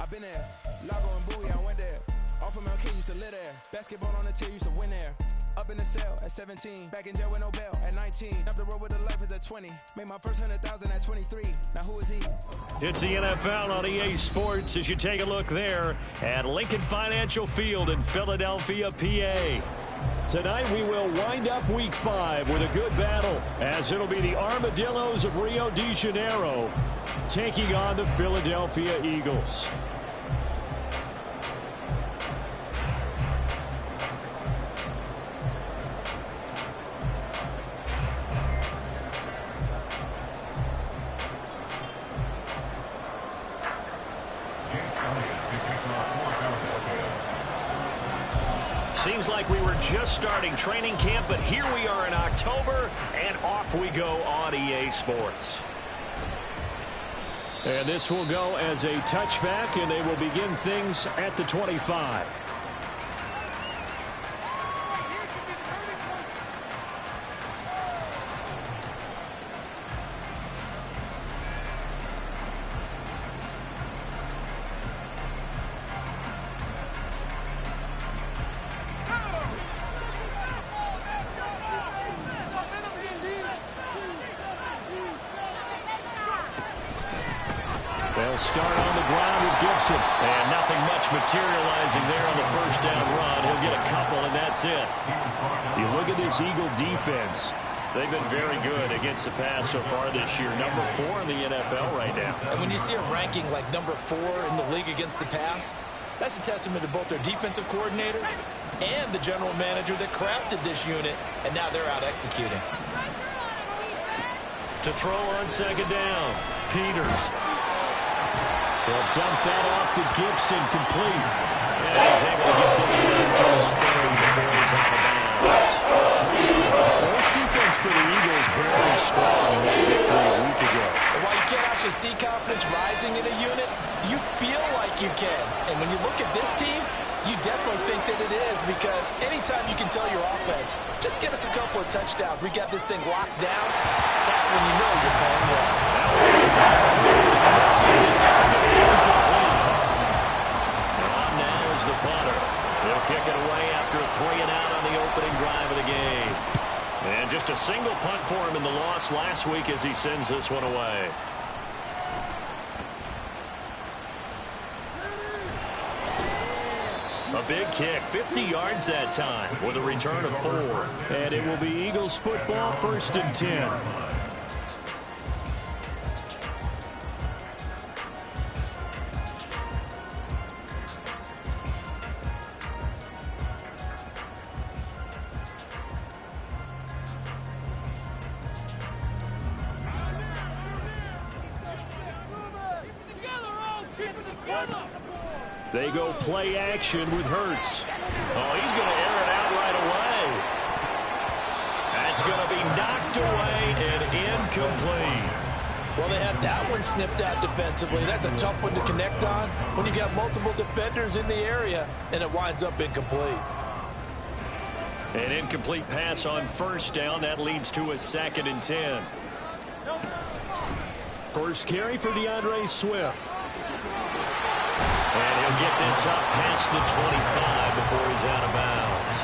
I've been there. Lago and Bowie, I went there. Off of Mount King, used to live there. Basketball on the tier, used to win there. Up in the cell at 17. Back in jail with no bail at 19. Up the road with the life is at 20. Made my first 100,000 at 23. Now who is he? It's the NFL on EA Sports as you take a look there at Lincoln Financial Field in Philadelphia, PA. Tonight we will wind up Week 5 with a good battle, as it'll be the Armadillos of Rio de Janeiro taking on the Philadelphia Eagles. Seems like we were just starting training camp, but here we are in October, and off we go on EA Sports. And this will go as a touchback, and they will begin things at the 25. They'll start on the ground with Gibson. And nothing much materializing there on the first down run. He'll get a couple, and that's it. If you look at this Eagle defense, they've been very good against the pass so far this year. Number 4 in the NFL right now. And when you see a ranking like number 4 in the league against the pass, that's a testament to both their defensive coordinator and the general manager that crafted this unit, and now they're out executing. To throw on second down, Peters. They'll dump that off to Gibson, complete. And he's able to get this one to his 30 before he's out of bounds. Well, this defense for the Eagles very strong in that victory a week ago. And while you can't actually see confidence rising in a unit, you feel like you can. And when you look at this team, you definitely think that it is, because anytime you can tell your offense, just get us a couple of touchdowns, we got this thing locked down, that's when you know you're playing well. This is the target, incomplete. And on now is the punter. He'll kick it away after a 3-and-out on the opening drive of the game. And just a single punt for him in the loss last week as he sends this one away. A big kick, 50 yards that time, with a return of 4. And it will be Eagles football, 1st and 10. They go play action with Hurts. Oh, he's going to air it out right away. That's going to be knocked away and incomplete. Well, they had that one snipped out defensively. That's a tough one to connect on when you got multiple defenders in the area, and it winds up incomplete. An incomplete pass on first down. That leads to a 2nd and 10. First carry for DeAndre Swift. And he'll get this up past the 25 before he's out of bounds.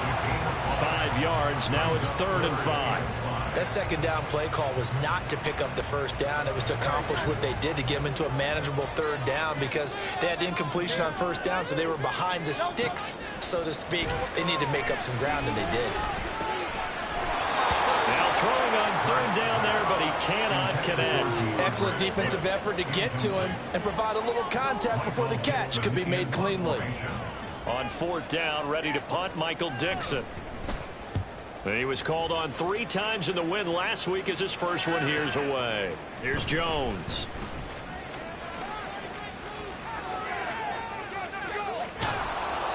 5 yards. Now it's 3rd and 5. That second down play call was not to pick up the first down. It was to accomplish what they did to get them into a manageable 3rd down, because they had incompletion on first down, so they were behind the sticks, so to speak. They needed to make up some ground, and they did. Now throwing on 3rd down there, but he cannot connect. Excellent defensive effort to get to him and provide a little contact before the catch could be made cleanly. On 4th down, ready to punt, Michael Dixon. He was called on 3 times in the win last week as his first one here's away. Here's Jones.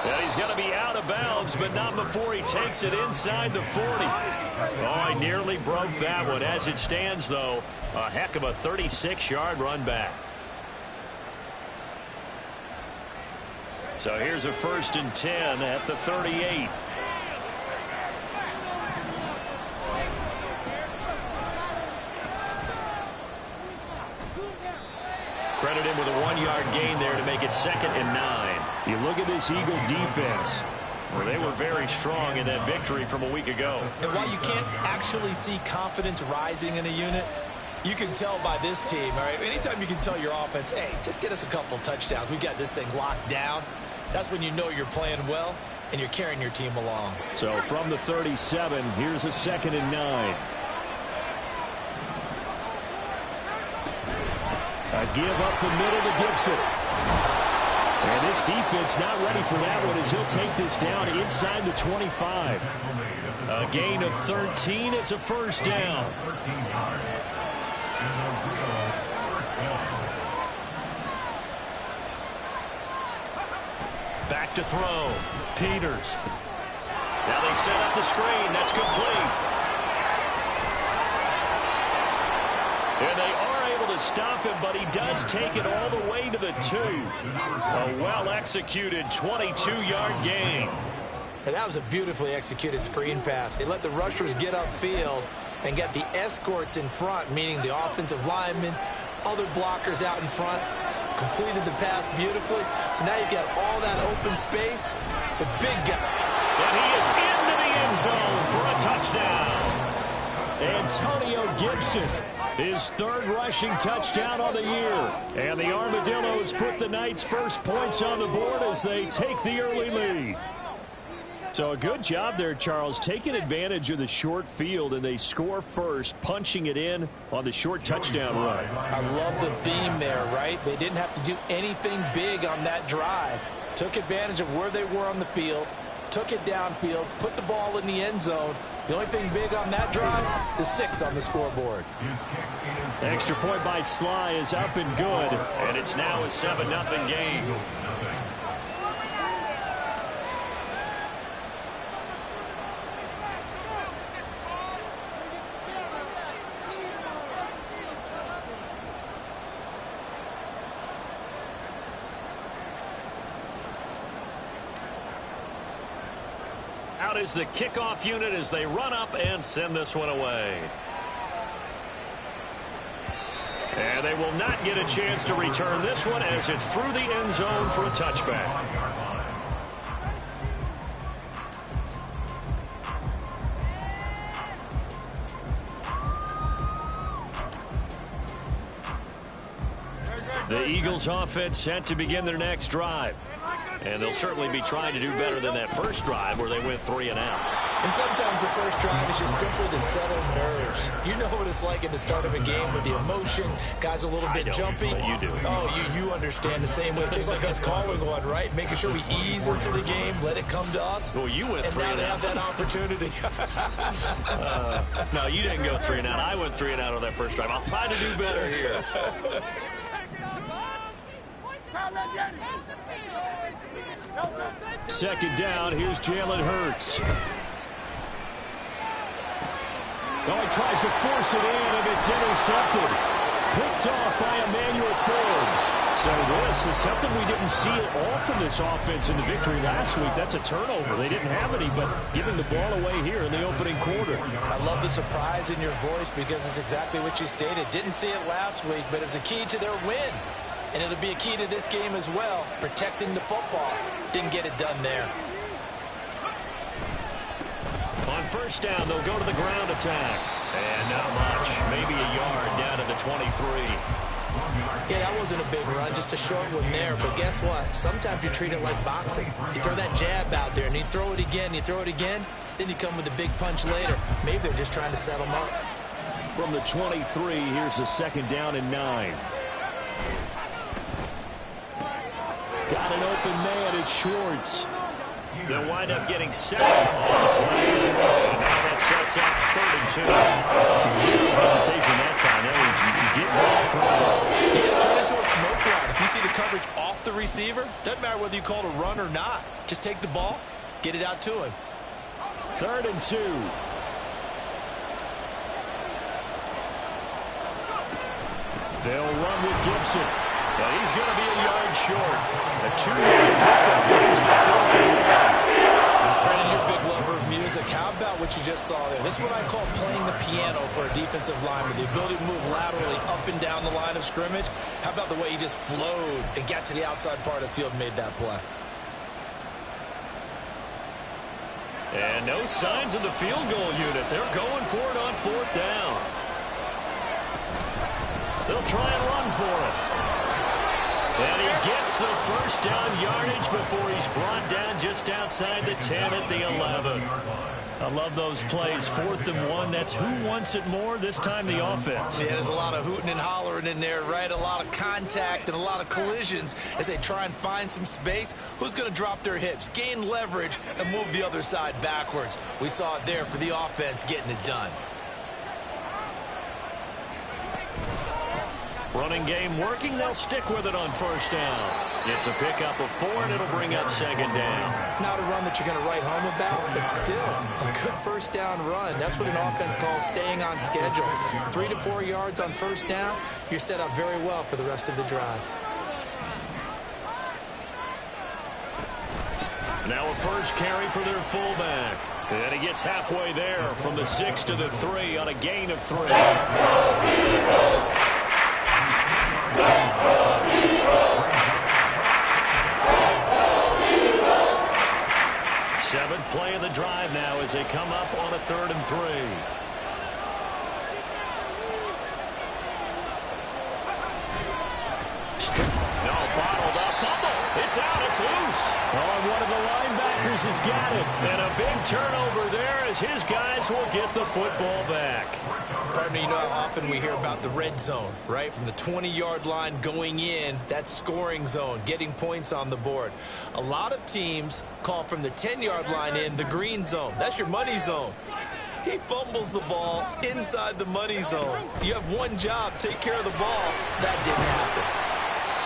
And he's going to be out of bounds, but not before he takes it inside the 40. Oh, he nearly broke that one. As it stands, though, a heck of a 36-yard run back. So here's a 1st and 10 at the 38. Credit him with a 1-yard gain there to make it it's 2nd and 9. You look at this Eagle defense. Well, they were very strong in that victory from a week ago. And while you can't actually see confidence rising in a unit, you can tell by this team, all right? Anytime you can tell your offense, hey, just get us a couple touchdowns. We got this thing locked down. That's when you know you're playing well and you're carrying your team along. So from the 37, here's a 2nd and 9. A give up the middle to Gibson. And this defense not ready for that one as he'll take this down inside the 25. A gain of 13. It's a first down. Back to throw. Peters. Now they set up the screen. That's complete. And they are able to stop him, but he does take it all the way to the 2. A well-executed 22-yard gain. And that was a beautifully executed screen pass. They let the rushers get upfield and get the escorts in front, meaning the offensive linemen, other blockers out in front, completed the pass beautifully. So now you've got all that open space. The big guy. And he is into the end zone for a touchdown. Antonio Gibson, his 3rd rushing touchdown on the year. And the Armadillos put the Knights' first points on the board as they take the early lead. So a good job there, Charles, taking advantage of the short field, and they score first, punching it in on the short touchdown run. I love the theme there, right? They didn't have to do anything big on that drive. Took advantage of where they were on the field, took it downfield, put the ball in the end zone. The only thing big on that drive, the 6 on the scoreboard. Extra point by Sly is up and good. And it's now a 7-0 game. Out is the kickoff unit as they run up and send this one away. And they will not get a chance to return this one as it's through the end zone for a touchback. The Eagles offense set to begin their next drive. And they'll certainly be trying to do better than that first drive where they went 3 and out. And sometimes the first drive is just simply to settle nerves. You know what it's like at the start of a game with the emotion, guys a little bit jumpy. You do. Oh, you understand the same way. Just like us calling one, right? Making sure we ease into the game, let it come to us. Well, you went 3 and out. And now they have that opportunity. No, you didn't go 3 and out. I went 3 and out on that first drive. I'll try to do better here. Second down, here's Jalen Hurts. Oh, he tries to force it in, and it's intercepted. Picked off by Emmanuel Forbes. So this is something we didn't see at all from this offense in the victory last week. That's a turnover. They didn't have any, but giving the ball away here in the opening quarter. I love the surprise in your voice because it's exactly what you stated. Didn't see it last week, but it was a key to their win. And it'll be a key to this game as well, protecting the football. Didn't get it done there. On first down, they'll go to the ground attack. And not much. Maybe a yard down to the 23. Yeah, that wasn't a big run, just a short one there. But guess what? Sometimes you treat it like boxing. You throw that jab out there, and you throw it again, you throw it again, then you come with a big punch later. Maybe they're just trying to set them up. From the 23, here's a 2nd down and 9. Got an open man, it's Schwartz. They'll wind up getting 7 on the play. And now that sets up 3rd and 2. Zero hesitation that time. That was getting off throw. Yeah, turn into a smoke run. If you see the coverage off the receiver, doesn't matter whether you call it a run or not. Just take the ball, get it out to him. 3rd and 2. They'll run with Gibson. But he's going to be a yard short. A 2-yard pickup leads to 4th and 1. Brandon, you're a big lover of music. How about what what you just saw there. This is what I call playing the piano for a defensive lineman, the ability to move laterally up and down the line of scrimmage. How about the way he just flowed and got to the outside part of the field and made that play? And no signs of the field goal unit. They're going for it on 4th down. They'll try and run for it. And he gets the first down yardage before he's brought down just outside the 10 at the 11. I love those plays. 4th and 1. That's who wants it more, this time the offense. Yeah, there's a lot of hooting and hollering in there, right? A lot of contact and a lot of collisions as they try and find some space. Who's going to drop their hips, gain leverage, and move the other side backwards? We saw it there for the offense getting it done. Running game working. They'll stick with it on 1st down. It's a pickup of 4, and it'll bring up 2nd down. Not a run that you're going to write home about, but still a good 1st down run. That's what an offense calls staying on schedule. 3 to 4 yards on 1st down. You're set up very well for the rest of the drive. Now a first carry for their fullback. And he gets halfway there from the 6 to the 3 on a gain of 3. Seventh play of the drive now as they come up on a 3rd and 3. No, bottled up. Fumble. It's out. It's loose. Oh, and one of the linebackers has got it. And a big turnover there as his guys will get the football back. Pardon me, you know how often we hear about the red zone, right? From the 20-yard line going in, that scoring zone, getting points on the board. A lot of teams call from the 10-yard line in the green zone. That's your money zone. He fumbles the ball inside the money zone. You have one job, take care of the ball. That didn't happen.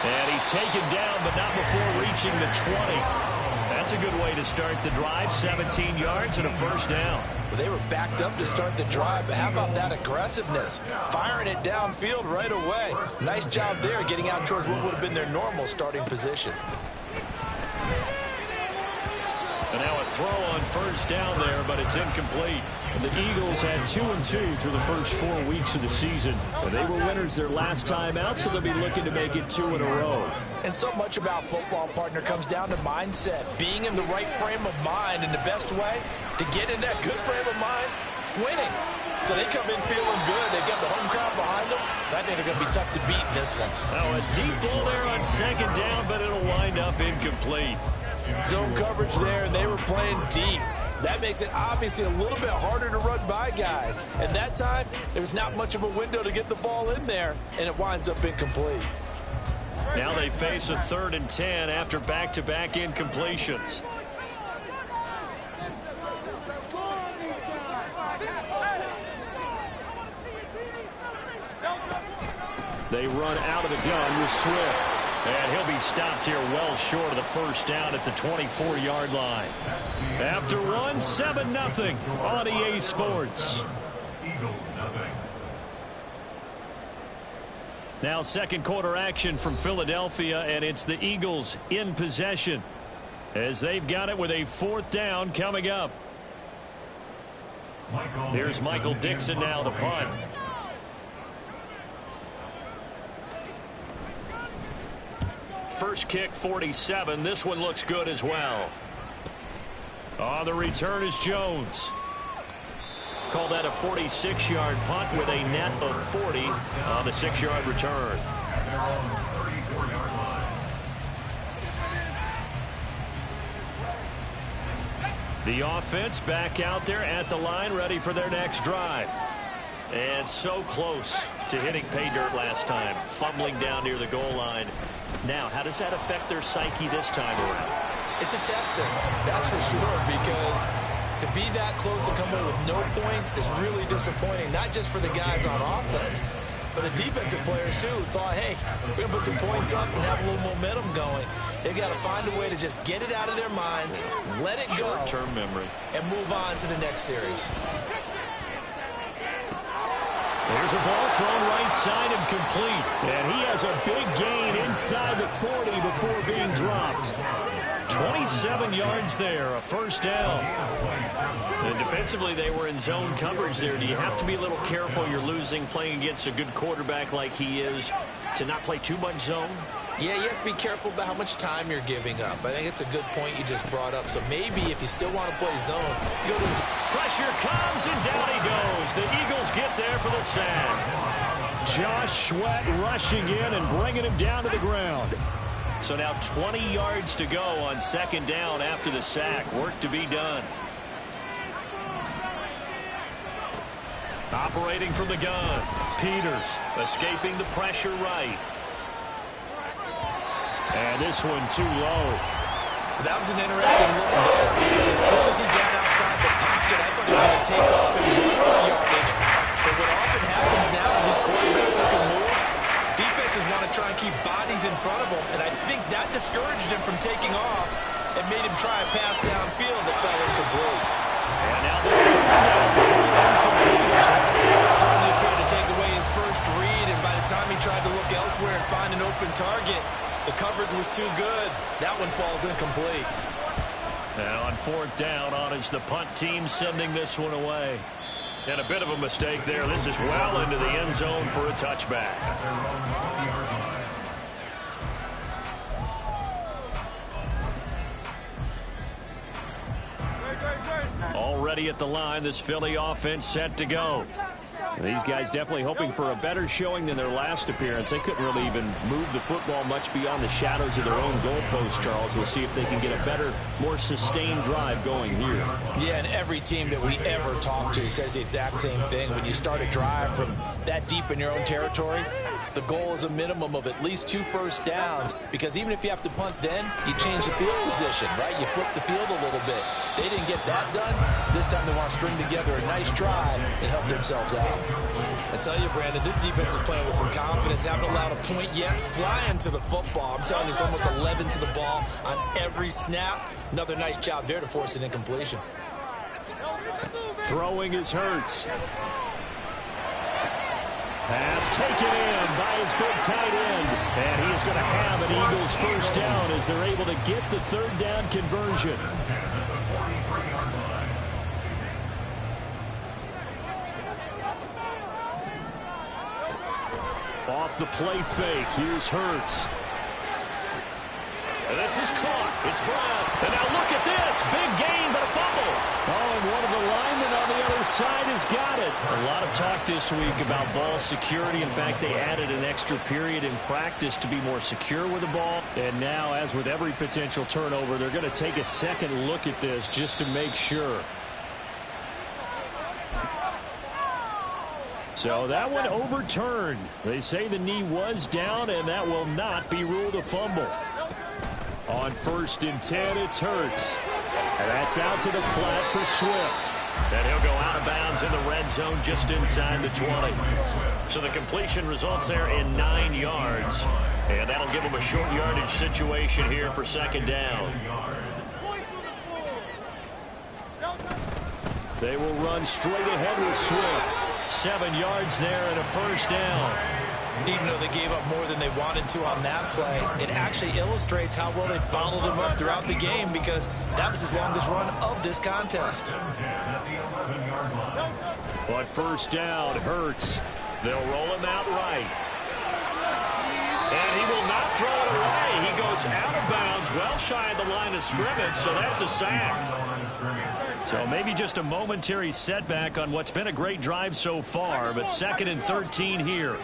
And he's taken down, but not before reaching the 20. That's a good way to start the drive. 17 yards and a 1st down. Well, they were backed up to start the drive, but how about that aggressiveness? Firing it downfield right away. Nice job there getting out towards what would have been their normal starting position. And now a throw on 1st down there, but it's incomplete. And the Eagles had 2-2 through the first 4 weeks of the season. But they were winners their last time out, so they'll be looking to make it 2 in a row. And so much about football, partner, comes down to mindset. Being in the right frame of mind, and the best way to get in that good frame of mind, winning. So they come in feeling good. They've got the home crowd behind them. I think they're going to be tough to beat in this one. Now a deep ball there on 2nd down, but it'll wind up incomplete. Zone coverage there, and they were playing deep. That makes it obviously a little bit harder to run by guys. And that time, there was not much of a window to get the ball in there, and it winds up incomplete. Now they face a 3rd and 10 after back-to-back incompletions. They run out of the gun with Swift. And he'll be stopped here well short of the 1st down at the 24-yard line. After one, 7-0 on EA Sports. Now 2nd quarter action from Philadelphia, and it's the Eagles in possession as they've got it with a 4th down coming up. Here's Michael Dixon now to punt. First kick, 47. This one looks good as well. On the return is Jones. Call that a 46-yard punt with a net of 40 on the 6-yard return. The offense back out there at the line, ready for their next drive. And so close to hitting pay dirt last time, fumbling down near the goal line. Now, how does that affect their psyche this time around? It's a tester, that's for sure, because to be that close and come away with no points is really disappointing, not just for the guys on offense, but the defensive players, too, who thought, hey, we're going to put some points up and have a little momentum going. They've got to find a way to just get it out of their minds, let it go, short-term memory, and move on to the next series. There's a ball thrown right side and complete. And he has a big gain inside the 40 before being dropped. 27 yards there, a first down. And defensively, they were in zone coverage there. Do you have to be a little careful? You're losing playing against a good quarterback like he is to not play too much zone? Yeah, you have to be careful about how much time you're giving up. I think it's a good point you just brought up. So maybe if you still want to play zone, you go to... Pressure comes, and down he goes. The Eagles get there for the sack. Josh Sweat rushing in and bringing him down to the ground. So now 20 yards to go on second down after the sack. Work to be done. Operating from the gun. Peters escaping the pressure right. And this one too low. That was an interesting look there because as soon as he got outside the pocket, I thought he was going to take off and run for yardage. But what often happens now with these quarterbacks who can move, defenses want to try and keep bodies in front of them, and I think that discouraged him from taking off and made him try a pass downfield that fell incomplete. And now they're incomplete. Certainly appeared to take away his first read, and by the time he tried to look elsewhere and find an open target, the coverage was too good. That one falls incomplete. Now on fourth down, on is the punt team sending this one away. And a bit of a mistake there. This is well into the end zone for a touchback. Already at the line, this Philly offense set to go. These guys definitely hoping for a better showing than their last appearance. They couldn't really even move the football much beyond the shadows of their own goalpost, Charles. We'll see if they can get a better, more sustained drive going here. Yeah, and every team that we ever talk to says the exact same thing. When you start a drive from that deep in your own territory, the goal is a minimum of at least 2 first downs, because even if you have to punt then, you change the field position, right? You flip the field a little bit. They didn't get that done. This time they want to string together a nice drive and help themselves out. I tell you, Brandon, this defense is playing with some confidence. Haven't allowed a point yet. Flying to the football. I'm telling you, it's almost 11 to the ball on every snap. Another nice job there to force an incompletion. Throwing is Hurts. Pass taken in by his big tight end. And he is going to have an Eagles first down as they're able to get the third down conversion. Off the play fake. Here's Hurts. And this is caught. It's Brown. And now look at this. Big gain, but a fumble. Oh, and one of the linemen on the other side has got it. A lot of talk this week about ball security. In fact, they added an extra period in practice to be more secure with the ball. And now, as with every potential turnover, they're going to take a second look at this just to make sure. So that one overturned. They say the knee was down, and that will not be ruled a fumble. On 1st and 10, it's Hurts. And that's out to the flat for Swift. And he'll go out of bounds in the red zone just inside the 20. So the completion results there in 9 yards. And that'll give them a short yardage situation here for second down. They will run straight ahead with Swift. 7 yards there and a first down. Even though they gave up more than they wanted to on that play, it actually illustrates how well they bottled him up throughout the game, because that was his longest run of this contest. On first down, Hurts. They'll roll him out right. And he will not throw it away. He goes out of bounds, well shy of the line of scrimmage, so that's a sack. So maybe just a momentary setback on what's been a great drive so far, but 2nd and 13 here.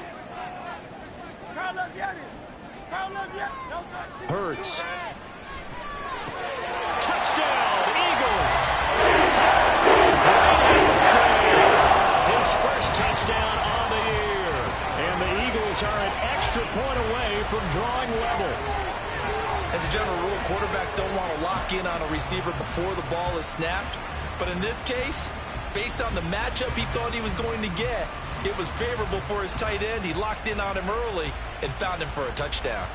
Hurts. Touchdown, Eagles. His first touchdown on the year. And the Eagles are an extra point away from drawing level. As a general rule, quarterbacks don't want to lock in on a receiver before the ball is snapped. But in this case, based on the matchup he thought he was going to get, it was favorable for his tight end. He locked in on him early and found him for a touchdown.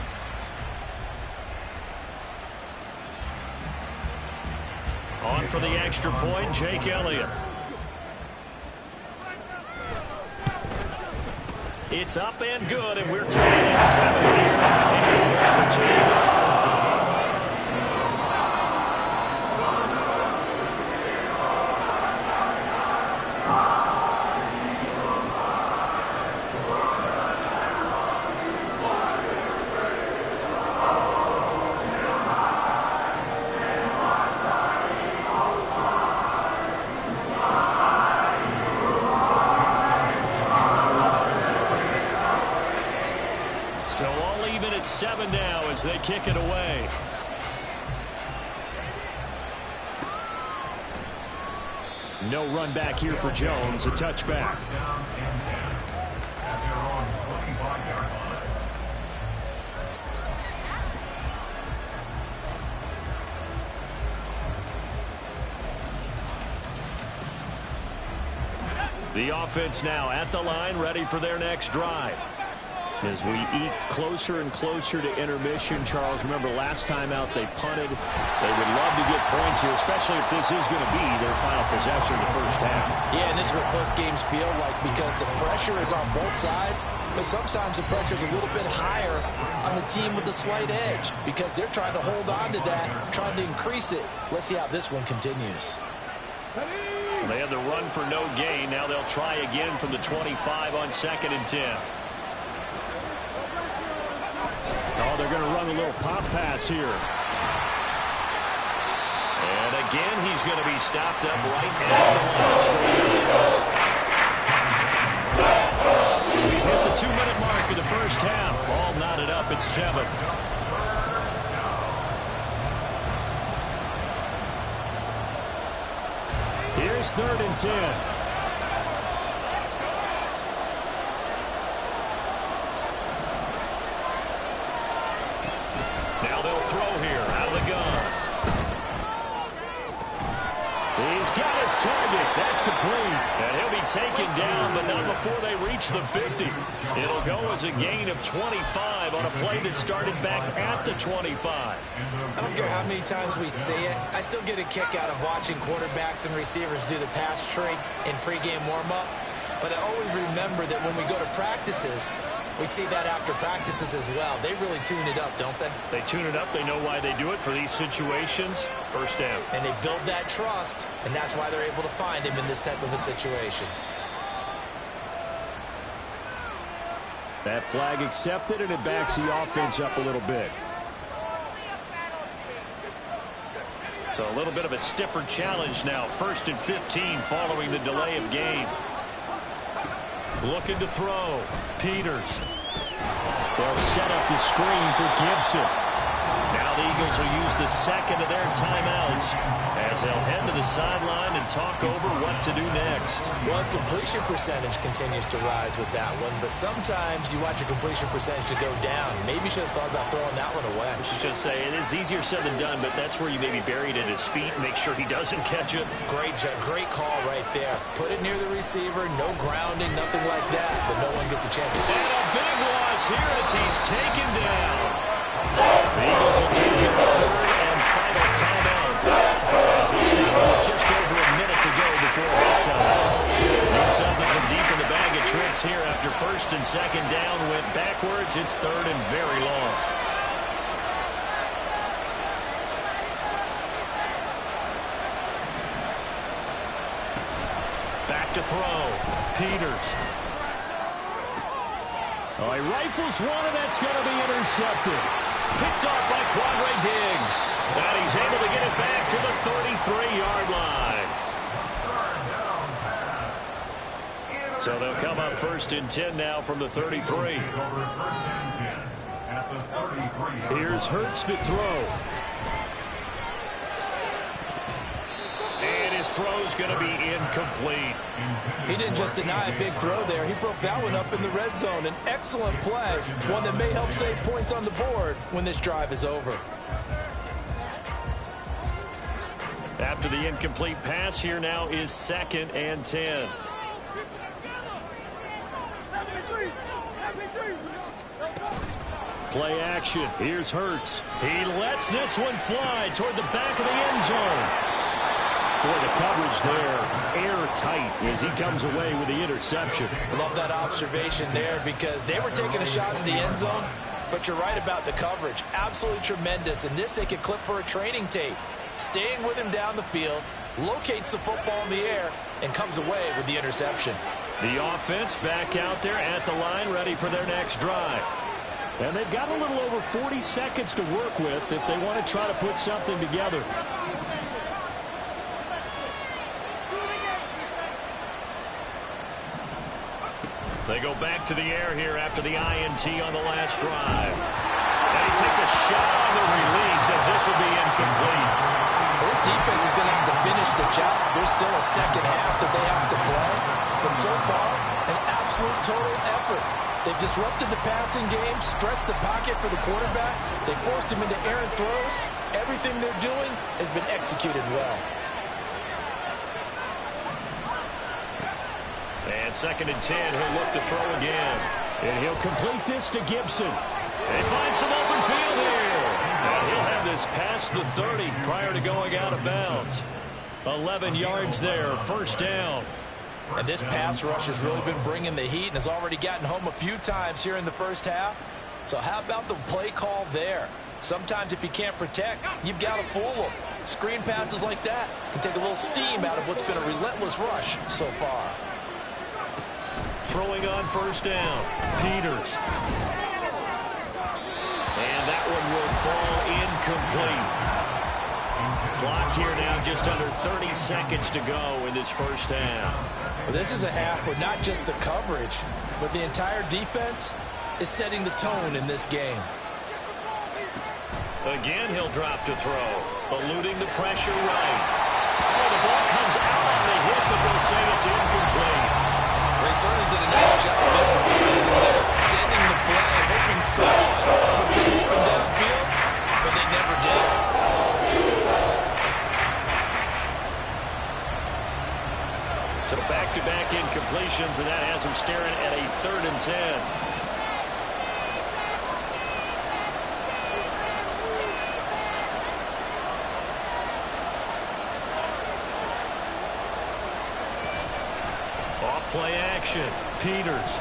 On for the extra point, Jake Elliott. It's up and good, and we're tied at 7 here. 7 now as they kick it away. No run back here for Jones. A touchback. The offense now at the line, ready for their next drive. As we eat closer and closer to intermission, Charles, remember last time out they punted. They would love to get points here, especially if this is going to be their final possession of the first half. Yeah, and this is what close games feel like because the pressure is on both sides, but sometimes the pressure is a little bit higher on the team with the slight edge because they're trying to hold on to that, trying to increase it. Let's see how this one continues. They had the run for no gain. Now they'll try again from the 25 on 2nd and 10. Oh, they're going to run a little pop pass here. And again, he's going to be stopped up right at the line of scrimmage. We've hit the 2-minute mark of the first half. All knotted up at 7. Here's 3rd and 10. Now they'll throw here out of the gun. He's got his target. That's complete. And he'll be taken down, but not before they reach the 50. It'll go as a gain of 25 on a play that started back at the 25. I don't care how many times we see it. I still get a kick out of watching quarterbacks and receivers do the pass tree in pregame warm-up. But I always remember that when we go to practices, we see that after practices as well. They really tune it up, don't they? They tune it up. They know why they do it for these situations. First down. And they build that trust, and that's why they're able to find him in this type of a situation. That flag accepted, and it backs the offense up a little bit. So a little bit of a stiffer challenge now. 1st and 15 following the delay of game. Looking to throw. Peters. They'll set up the screen for Gibson. Now the Eagles will use the 2nd of their timeouts as they'll head to the sideline and talk over what to do next. Well, his completion percentage continues to rise with that one, but sometimes you want your completion percentage to go down. Maybe you should have thought about throwing that one away. I should just say it is easier said than done, but that's where you maybe bury it at his feet and make sure he doesn't catch it. Great call right there. Put it near the receiver, no grounding, nothing like that, but no one gets a chance to. And a big loss here as he's taken down. The Eagles will take their 3rd and final timeout as they stay with just over a minute to go before halftime. Need something from deep in the bag of tricks here after 1st and 2nd down went backwards. It's 3rd and very long. Back to throw. Peters. Oh, he rifles one, and that's going to be intercepted. Picked off by Quandre Diggs. And he's able to get it back to the 33-yard line. So they'll come up 1st and 10 now from the 33. Here's Hurts to throw. And his throw's going to be incomplete. He didn't just deny a big throw there. He broke that one up in the red zone. An excellent play, one that may help save points on the board when this drive is over. After the incomplete pass, here now is 2nd and 10. Play action. Here's Hurts. He lets this one fly toward the back of the end zone. Boy, the coverage there, airtight as he comes away with the interception. I love that observation there because they were taking a shot at the end zone, but you're right about the coverage. Absolutely tremendous. And this they could clip for a training tape. Staying with him down the field, locates the football in the air, and comes away with the interception. The offense back out there at the line, ready for their next drive. And they've got a little over 40 seconds to work with if they want to try to put something together. They go back to the air here after the INT on the last drive. takes a shot on the release as this will be incomplete. This defense is going to have to finish the job. There's still a second half that they have to play. But so far, an absolute total effort. They've disrupted the passing game, stressed the pocket for the quarterback. They forced him into errant throws. Everything they're doing has been executed well. And 2nd and 10, he'll look to throw again. And he'll complete this to Gibson. They find some open field here. And he'll have this past the 30 prior to going out of bounds. 11 yards there, 1st down. And this pass rush has really been bringing the heat and has already gotten home a few times here in the first half. So how about the play call there? Sometimes if you can't protect, you've got to fool them. Screen passes like that can take a little steam out of what's been a relentless rush so far. Throwing on 1st down, Peters. And that one will fall incomplete. Clock here now, just under 30 seconds to go in this first half. Well, this is a half where not just the coverage, but the entire defense is setting the tone in this game. Again, he'll drop to throw, eluding the pressure right. Oh, the ball comes out on the hit, but they'll say it's incomplete. They certainly did a nice job of improvising there, extending the play, hoping someone would get open downfield, but they never did. So back-to-back incompletions, and that has him staring at a 3rd and 10. Off-play action. Peters.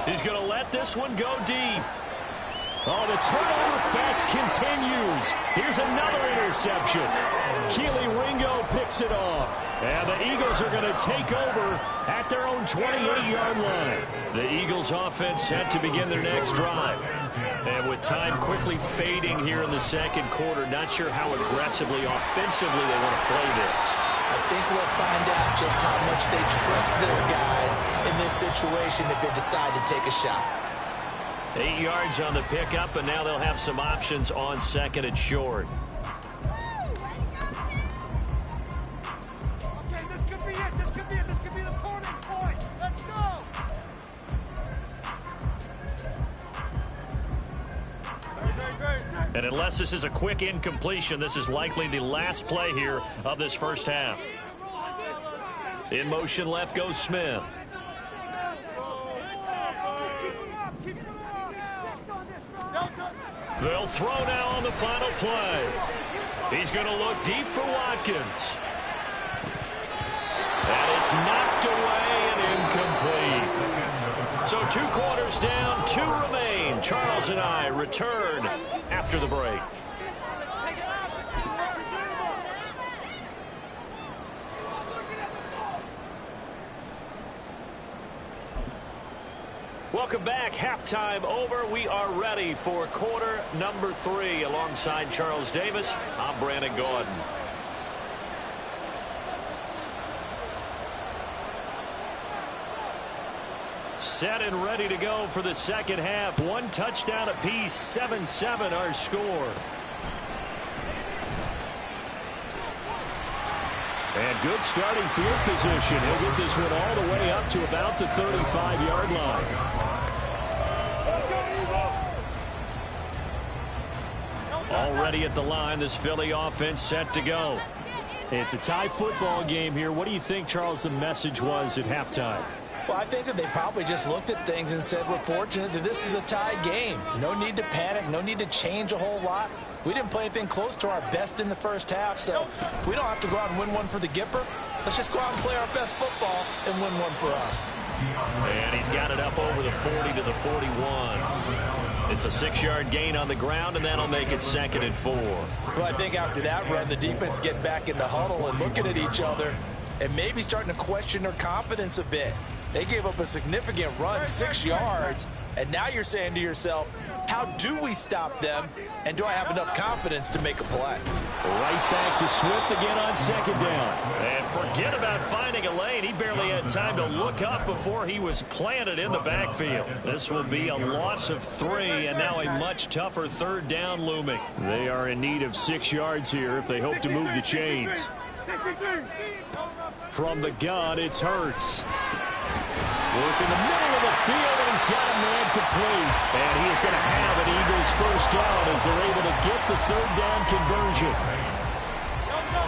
He's going to let this one go deep. Oh, the turnover fest continues. Here's another interception. Keely Ringo picks it off. And the Eagles are going to take over at their own 28-yard line. The Eagles offense set to begin their next drive. And with time quickly fading here in the 2nd quarter, not sure how aggressively, offensively they want to play this. I think we'll find out just how much they trust their guys in this situation if they decide to take a shot. 8 yards on the pickup, and now they'll have some options on 2nd and short. Okay, this could be it. This could be it. This could be the turning point. Let's go. And unless this is a quick incompletion, this is likely the last play here of this first half. In motion left goes Smith. They'll throw now on the final play. He's going to look deep for Watkins. And it's knocked away and incomplete. So 2 quarters down, 2 remain. Charles and I return after the break. Welcome back. Halftime over. We are ready for quarter number 3. Alongside Charles Davis, I'm Brandon Gordon. Set and ready to go for the second half. 1 touchdown apiece, 7-7 our score. And good starting field position. He'll get this one all the way up to about the 35-yard line. Already at the line, this Philly offense set to go. It's a tie football game here. What do you think, Charles, the message was at halftime? Well, I think that they probably just looked at things and said, we're fortunate that this is a tie game. No need to panic. No need to change a whole lot. We didn't play anything close to our best in the first half, so we don't have to go out and win one for the Gipper. Let's just go out and play our best football and win one for us. And he's got it up over the 40 to the 41. It's a 6-yard gain on the ground, and that'll make it 2nd and 4. Well, I think after that run, the defense get back in the huddle and looking at each other and maybe starting to question their confidence a bit. They gave up a significant run, 6 yards, and now you're saying to yourself, How do we stop them, and do I have enough confidence to make a play? Right back to Swift again on second down. And forget about finding a lane. He barely had time to look up before he was planted in the backfield. This will be a loss of 3, and now a much tougher third down looming. They are in need of 6 yards here if they hope to move the chains. From the gun, it's Hurts. Work in the middle of the field, and he's got a man complete. And he is going to have an Eagles first down as they're able to get the third down conversion.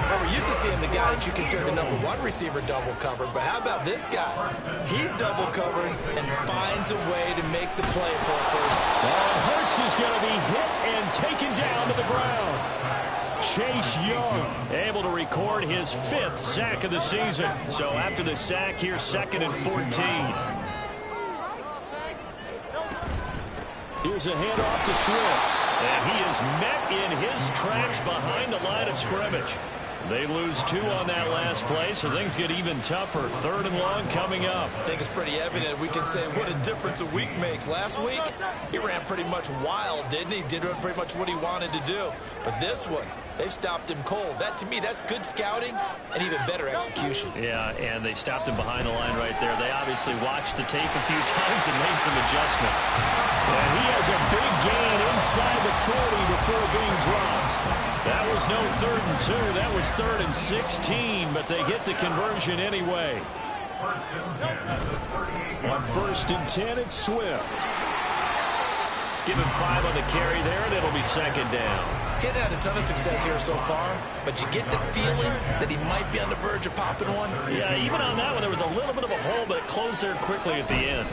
Well, we're used to seeing the guy that you consider the #1 receiver double covered, but how about this guy? He's double covered and finds a way to make the play for a first. And Hurts is going to be hit and taken down to the ground. Chase Young able to record his 5th sack of the season. So after the sack, here's 2nd and 14. Here's a handoff to Swift. And he is met in his tracks behind the line of scrimmage. They lose 2 on that last play, so things get even tougher. 3rd and long coming up. I think it's pretty evident. We can say what a difference a week makes. Last week, he ran pretty much wild, didn't he? Did pretty much what he wanted to do. But this one, they stopped him cold. That, to me, that's good scouting and even better execution. Yeah, and they stopped him behind the line right there. They obviously watched the tape a few times and made some adjustments. And he has a big gain inside the 40 before being dropped. That was no 3rd and 2. That was 3rd and 16, but they get the conversion anyway. On 1st and 10, it's Swift. Give him 5 on the carry there, and it'll be 2nd down. He hadn't had a ton of success here so far, but you get the feeling that he might be on the verge of popping one. Yeah, even on that one, there was a little bit of a hole, but it closed there quickly at the end.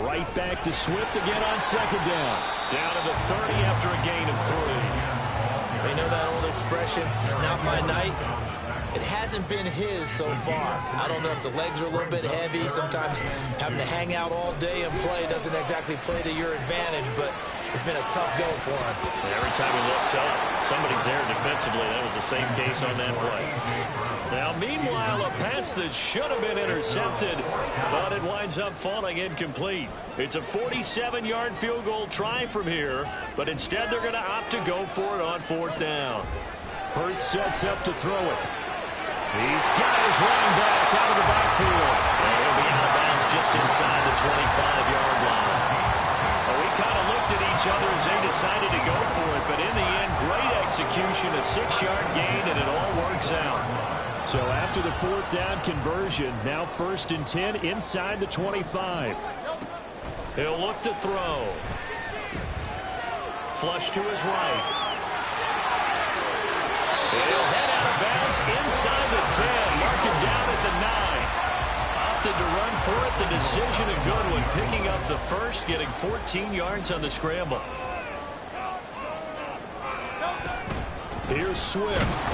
Right back to Swift again on 2nd down. Down to the 30 after a gain of 3. You know that old expression, it's not my night? It hasn't been his so far. I don't know if the legs are a little bit heavy. Sometimes having to hang out all day and play doesn't exactly play to your advantage, but it's been a tough go for him. Every time he looks up, somebody's there defensively. That was the same case on that play. Now, meanwhile, a pass that should have been intercepted, but it winds up falling incomplete. It's a 47-yard field goal try from here, but instead they're going to opt to go for it on 4th down. Hurts sets up to throw it. He's got his running back out of the backfield. And he'll be out of bounds just inside the 25-yard line. Well, we kind of looked at each other as they decided to go for it, but in the end, great execution, a 6-yard gain, and it all works out. So after the 4th down conversion, now 1st and 10 inside the 25. He'll look to throw. Flush to his right. He'll head out of bounds inside the 10. Mark him down at the 9. Opted to run for it. The decision a good one. Picking up the first, getting 14 yards on the scramble. Here's Swift.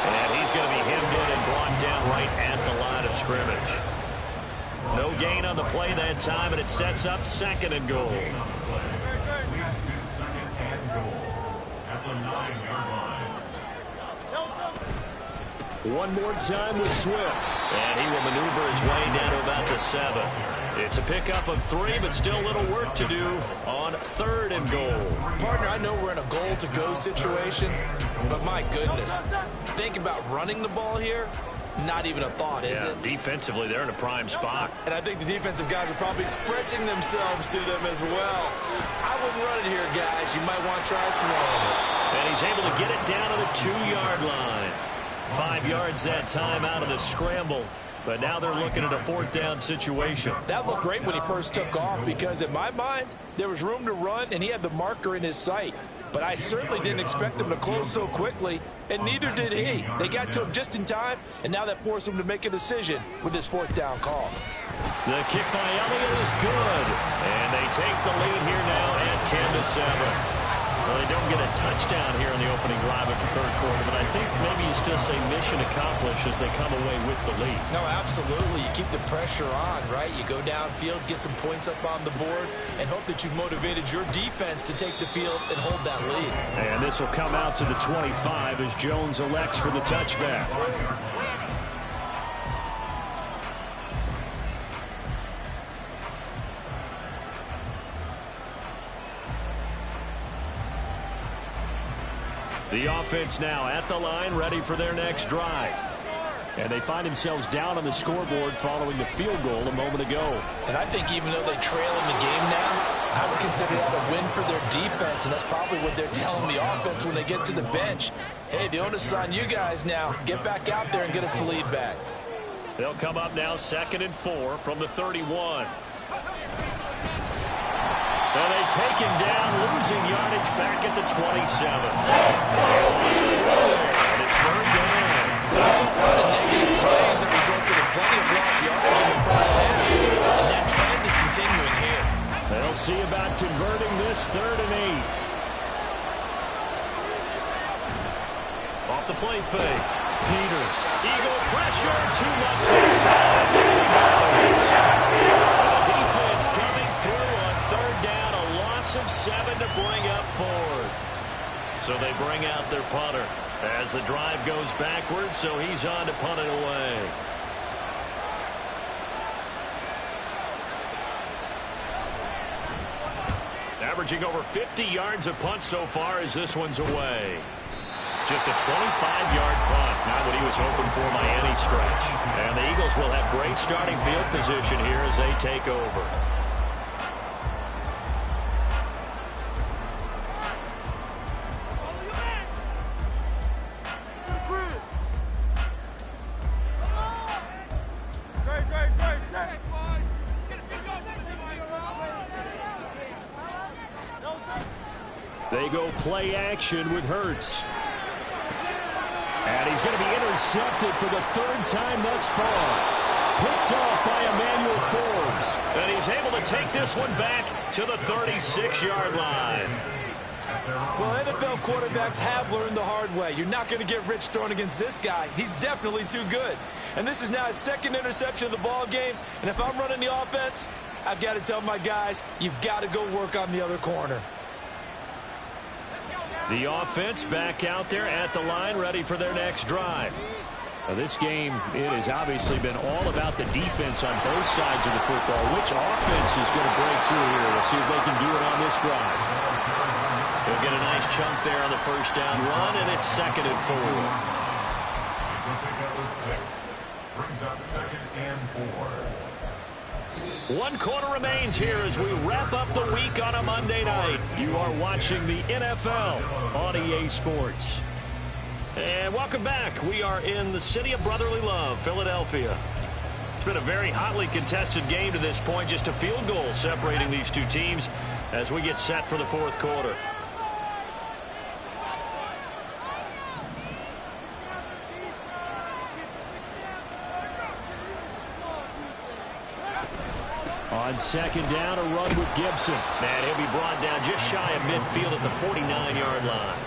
And he's going to be hemmed in and brought down right at the line of scrimmage. No gain on the play that time, and it sets up 2nd and goal. One more time with Swift. And he will maneuver his way down to about the 7. It's a pickup of 3, but still a little work to do on 3rd and goal. Partner, I know we're in a goal-to-go situation, but my goodness, think about running the ball here. Not even a thought, is it? Defensively, they're in a prime spot. And I think the defensive guys are probably expressing themselves to them as well. I wouldn't run it here, guys. You might want to try throwing it. And he's able to get it down to the 2-yard line. 5 yards that time out of the scramble. But now they're looking at a 4th down situation. That looked great when he first took off because in my mind, there was room to run and he had the marker in his sight. But I certainly didn't expect him to close so quickly, and neither did he. They got to him just in time, and now that forced him to make a decision with his 4th down call. The kick by Elliott is good. And they take the lead here now at 10-7. Well, they don't get a touchdown here in the opening drive of the 3rd quarter, but I think maybe you still say mission accomplished as they come away with the lead. No, absolutely. You keep the pressure on, right? You go downfield, get some points up on the board, and hope that you've motivated your defense to take the field and hold that lead. And this will come out to the 25 as Jones elects for the touchback. The offense now at the line, ready for their next drive. And they find themselves down on the scoreboard following the field goal a moment ago. And I think even though they trail in the game now, I would consider that a win for their defense, and that's probably what they're telling the offense when they get to the bench. Hey, the onus is on you guys now. Get back out there and get us the lead back. They'll come up now 2nd and 4 from the 31. And they take him down, losing yardage back at the 27. They lost 4 there, and it's 3rd down. There's a lot of negative plays that resulted in plenty of lost yardage in the first half, and that trend is continuing here. They'll see about converting this 3rd and 8. Off the play fake. Peters. Eagle pressure. Too much this time. The defense coming through on 3rd down. A loss of 7 to bring up 4th. So they bring out their punter as the drive goes backwards, so he's on to punt it away. Averaging over 50 yards a punt so far as this one's away. Just a 25-yard punt, not what he was hoping for by any stretch. And the Eagles will have great starting field position here as they take over. They go play action with Hurts. And he's going to be intercepted for the 3rd time thus far. Picked off by Emmanuel Forbes. And he's able to take this one back to the 36-yard line. Well, NFL quarterbacks have learned the hard way. You're not going to get rich throwing against this guy. He's definitely too good. And this is now his 2nd interception of the ball game. And if I'm running the offense, I've got to tell my guys, you've got to go work on the other corner. The offense back out there at the line, ready for their next drive. Now this game, it has obviously been all about the defense on both sides of the football. Which offense is going to break through here? We'll see if they can do it on this drive. They'll get a nice chunk there on the 1st down run, and it's 2nd and 4. Brings up 2nd and 4. 1 quarter remains here as we wrap up the week on a Monday night. You are watching the NFL on EA Sports. And welcome back. We are in the city of brotherly love, Philadelphia. It's been a very hotly contested game to this point. Just a field goal separating these two teams as we get set for the 4th quarter. On 2nd down, a run with Gibson. And he'll be brought down just shy of midfield at the 49-yard line.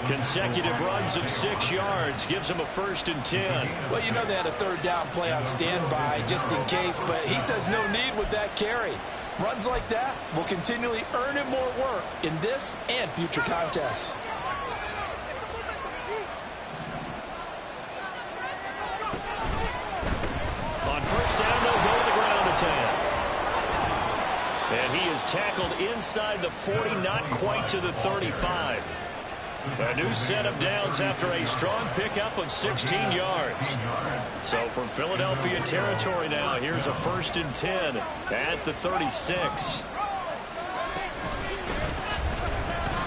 Consecutive runs of 6 yards gives him a 1st and 10. Well, you know they had a 3rd down play on standby just in case, but he says no need with that carry. Runs like that will continually earn him more work in this and future contests. On 1st down, they'll go to the ground attack. And he is tackled inside the 40, not quite to the 35. A new set of downs after a strong pickup of 16 yards. So from Philadelphia territory now, here's a 1st and 10 at the 36.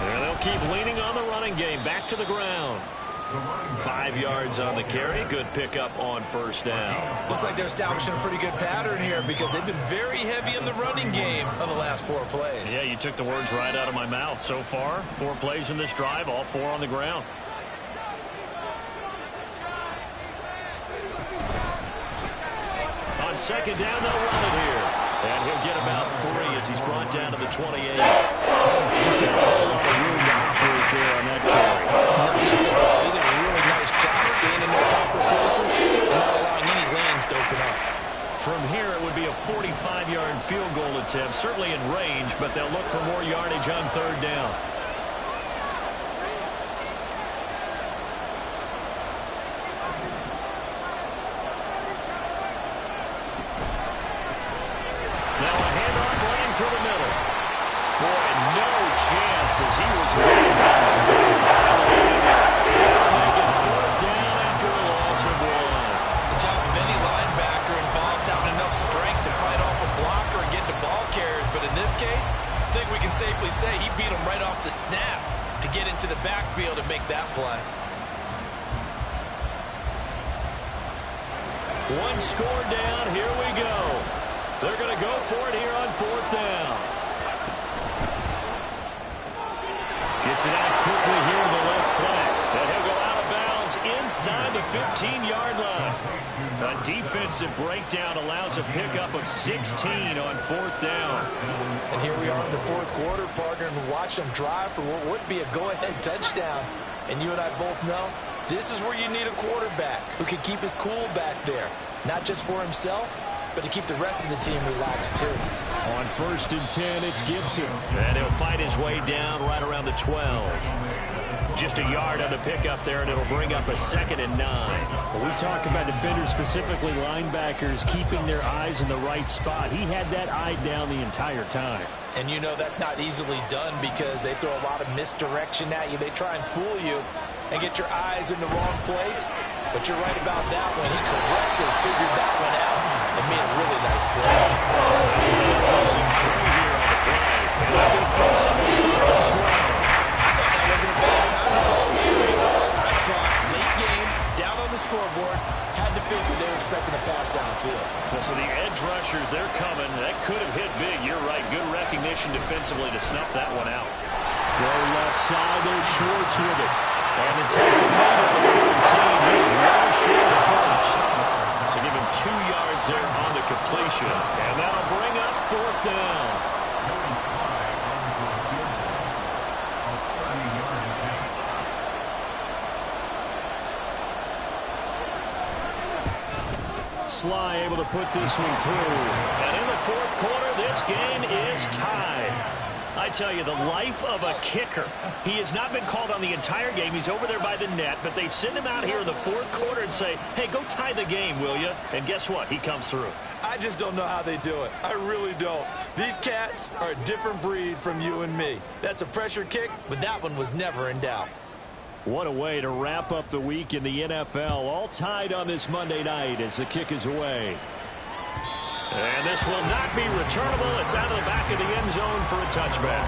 And they'll keep leaning on the running game. Back to the ground. 5 yards on the carry. Good pickup on 1st down. Looks like they're establishing a pretty good pattern here because they've been very heavy in the running game of the last 4 plays. Yeah, you took the words right out of my mouth. So far, 4 plays in this drive, all 4 on the ground. On 2nd down, they'll run it here. And he'll get about 3 as he's brought down to the 28. Just got a whole lot of room to operate there on that carry. They did a really nice job staying in their proper places and not allowing any lanes to open up. From here, it would be a 45-yard field goal attempt, certainly in range, but they'll look for more yardage on 3rd down. Now a handoff running through the middle. Boy, no chance as he was moving down. One score down. Here we go. They're going to go for it here on 4th down. Gets it out quickly here to the left flank. And he'll go out of bounds inside the 15-yard line. A defensive breakdown allows a pickup of 16 on 4th down. And here we are in the 4th quarter, partner, and watch them drive for what would be a go-ahead touchdown. And you and I both know this is where you need a quarterback who can keep his cool back there. Not just for himself, but to keep the rest of the team relaxed too. On 1st and 10, it's Gibson. And he'll fight his way down right around the 12. Just a yard on the pickup there, and it'll bring up a 2nd and 9. When we talk about defenders, specifically linebackers, keeping their eyes in the right spot. He had that eye down the entire time. And you know that's not easily done because they throw a lot of misdirection at you. They try and fool you and get your eyes in the wrong place. But you're right about that one. He correctly figured that one out and made a really nice play. Losing 3 here on the play. And that will force him to 3rd and 12. I thought that wasn't a bad time to call the screen. I thought late game, down on the scoreboard, had to figure they were expecting a pass downfield. Well, so the edge rushers, they're coming. That could have hit big. You're right. Good recognition defensively to snuff that one out. Throw left side. There's Schwartz with it. And the tackle made at the 13. He is well short of first. So give him 2 yards there on the completion. And that'll bring up 4th down. Sly able to put this one through. And in the 4th quarter, this game is tied. I tell you, the life of a kicker. He has not been called on the entire game. He's over there by the net, but they send him out here in the 4th quarter and say, hey, go tie the game, will you? And guess what? He comes through. I just don't know how they do it. I really don't. These cats are a different breed from you and me. That's a pressure kick, but that one was never in doubt. What a way to wrap up the week in the NFL. All tied on this Monday night as the kick is away. And this will not be returnable. It's out of the back of the end zone for a touchback.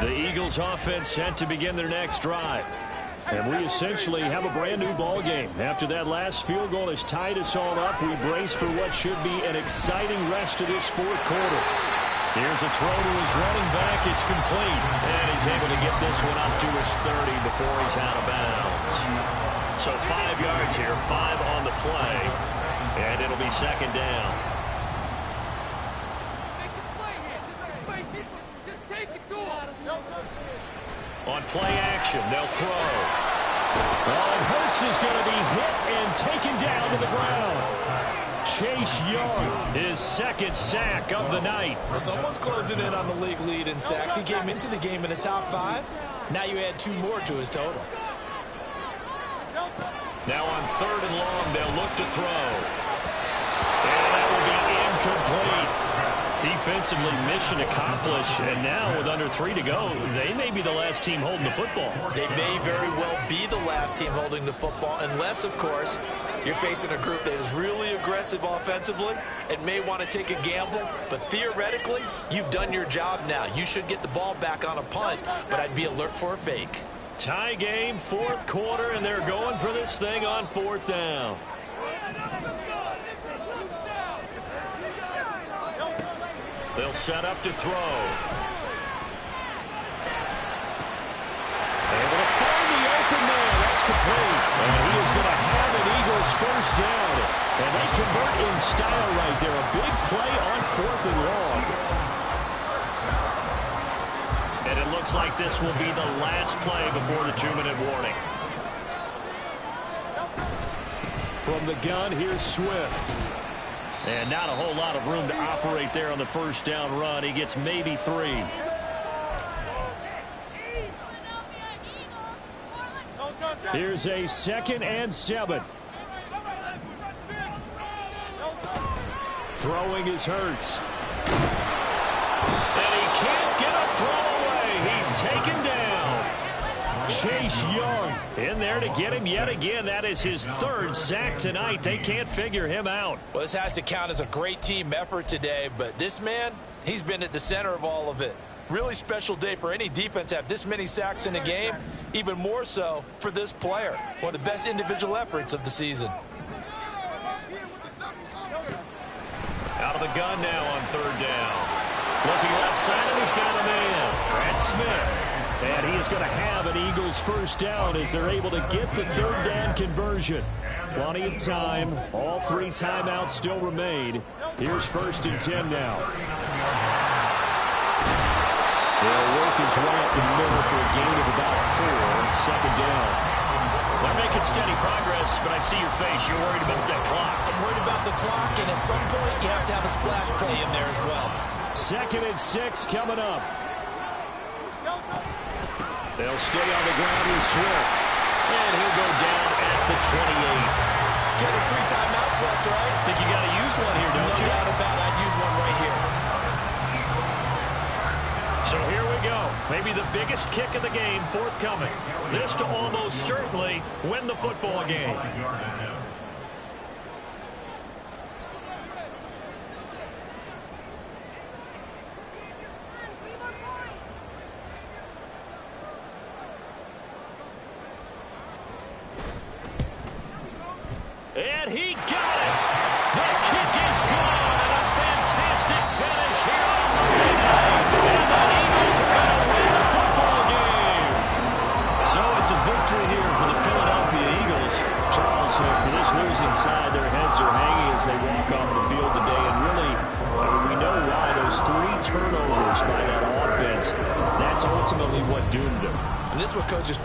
The Eagles offense set to begin their next drive. And we essentially have a brand new ball game. After that last field goal has tied us all up, we brace for what should be an exciting rest of this 4th quarter. Here's a throw to his running back. It's complete. And he's able to get this one up to his 30 before he's out of bounds. So 5 yards here, 5 on the play. And it'll be 2nd down. On play action, they'll throw. And Hurts is going to be hit and taken down to the ground. Chase Young, his 2nd sack of the night. Well, someone's closing in on the league lead in sacks. He came into the game in the top 5. Now you add 2 more to his total. Now on 3rd and long, they'll look to throw. And that will be incomplete. Defensively, mission accomplished. And now with under 3 to go, they may be the last team holding the football. They may very well be the last team holding the football, unless, of course, you're facing a group that is really aggressive offensively and may want to take a gamble. But theoretically, you've done your job now. You should get the ball back on a punt, but I'd be alert for a fake. Tie game, 4th quarter, and they're going for this thing on 4th down. They'll set up to throw. Able to find the open man. That's complete. And he is going to have an Eagles 1st down. And they convert in style right there. A big play on 4th and long. And it looks like this will be the last play before the 2-minute warning. From the gun, here's Swift. And not a whole lot of room to operate there on the 1st down run. He gets maybe 3. Here's a 2nd and 7. Throwing is Hurts. And he can't get a throw away. He's taken down. Chase Young in there to get him yet again. That is his 3rd sack tonight. They can't figure him out. Well, this has to count as a great team effort today, but this man, he's been at the center of all of it. Really special day for any defense to have this many sacks in a game. Even more so for this player. One of the best individual efforts of the season. Out of the gun now on third down. Looking left side, and he's got a man. Brad Smith. And he is going to have an Eagles first down as they're able to get the third down conversion. Plenty of time. All 3 timeouts still remain. Here's 1st and 10 now. They'll work his way up the middle for a gain of about 4. 2nd down. They're making steady progress, but I see your face. You're worried about that clock. I'm worried about the clock, and at some point you have to have a splash play in there as well. 2nd and 6 coming up. They'll stay on the ground with Swift. And he'll go down at the 28. Get us 3 timeouts left, right? Think you got to use one here, don't you? No doubt about it. I'd use one right here. So here we go. Maybe the biggest kick of the game forthcoming. This to almost certainly win the football game. And he got it. The kick is gone. And a fantastic finish here on Monday night. And the Eagles are going to win the football game. So it's a victory here for the Philadelphia Eagles. Charles, for this losing side, their heads are hanging as they walk off the field today. And really, we know why those 3 turnovers by that offense, that's ultimately what doomed them. And this is what coaches